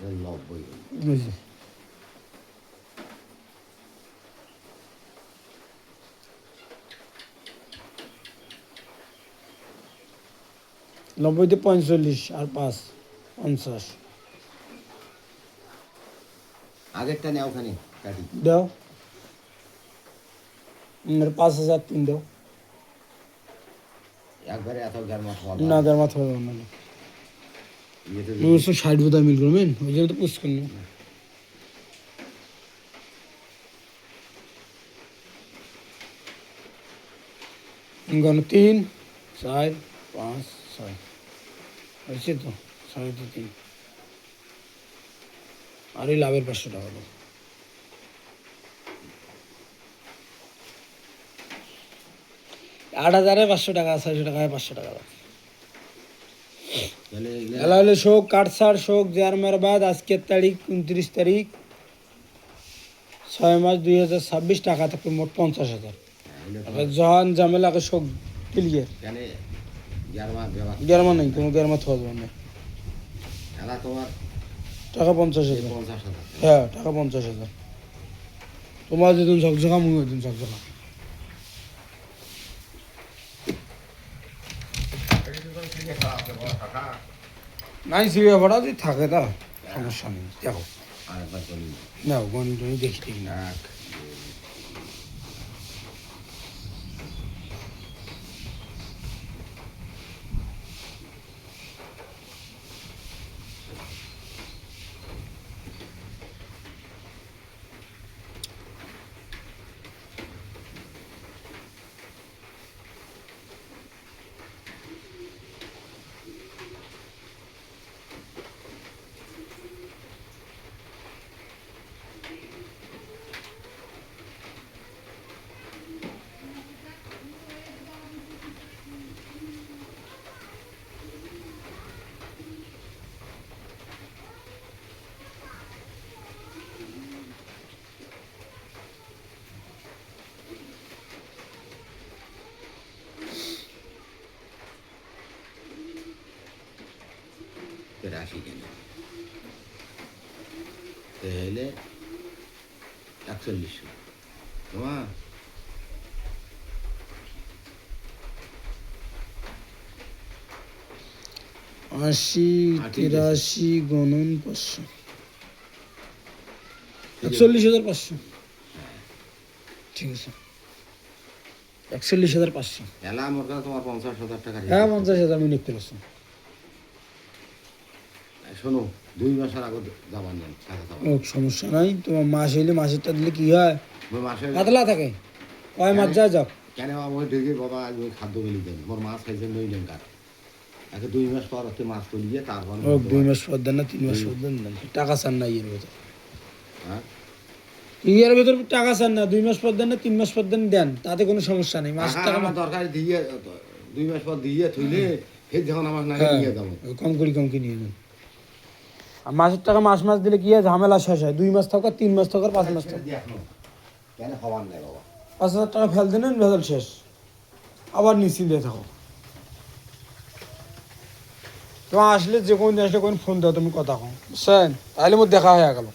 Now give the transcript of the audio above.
90 বুঝছি 90 45 আর 5 50 আগেরটা নেও ওখানে কাটি দাও 5003 দাও একবারে এত গারমাত হওয়া না তার মাথা হবে না ইয়ে তো 960 বোধহয় মিল করবেন ওই জন্য তো পুষ করুন গণ 3 4 5 6 হয়েছে তো 3.5 আর এই লাভের 500 টাকা দাও 8,500 টাকা 600 টাকায় 500 টাকা দাও তাহলে এলা হলে শোক কাটসার শোক জারমার বাদ আজকের তারিখ 29 তারিখ 6 মাস 2026 টাকা থেকে মোট 50,000 জহান ঝামেলাকে শোক ক্লিয়ার এখানে গারমা ব্যবহার গেরমা নেই কোনো গেরমা থাকা যাবে না এলা তোমার টাকা 50,000 50,000 হ্যাঁ টাকা 50,000 তোমার যেদিন ঝকঝকা মুখ দিন ঝকঝকা নাই সিবিয়া ভাড়া যদি থাকে তা সমস্যা নেই দেখো আরেকবার বলি না গণিত দেখি ঠিক না এক রাশি কেন তাহলে 41 তোমার 80 83 গণন 500 41,500 ঠিক আছে 41,500 এলা আমার কাছে তোমার 50,000 টাকা হ্যাঁ 50,000 আমি নিতে পারছি শোনো 2 মাসের আগে যাবার নেই টাকা ও সমস্যা নাই তোমার মাস হইলে মাসেরটা দিলে কি হয় মাসে পাতলা থাকে কয় মাস যা যাক কেন আমার দেখে বাবা আজ ওই খাদ্য মিলি দেন মোর মাছ খাইছেন নইলেন কার আগে 2 মাস পর হতে মাছ তুলিয়ে তারপর ও 2 মাস পর দেন না 3 মাস পর দেন টাকা চান না এর ভেতর হ্যাঁ এর ভেতর টাকা চান না 2 মাস পর দেন না 3 মাস পর দেন তাতে কোনো সমস্যা নেই মাস টাকা আমার দরকার দিয়ে 2 মাস পর দিয়ে থইলে ফের যখন আমার না নিয়ে যাবো কম করে নিয়ে যান আর মাসের টাকা মাস মাস দিলে কি হয় ঝামেলা শেষ হয় 2 মাস থাকার 3 মাস থাকার 5 মাস থাকার কেন হওয়ার নাই বাবা 5,000 টাকা ফেল দেন ভেজাল শেষ আবার নিশ্চিন্তে থাকো তোমার আসলে যে কোনো দিন আসলে কোনো ফোন দাও তুমি কথা কও বুঝছেন তাহলে মোর দেখা হয়ে গেল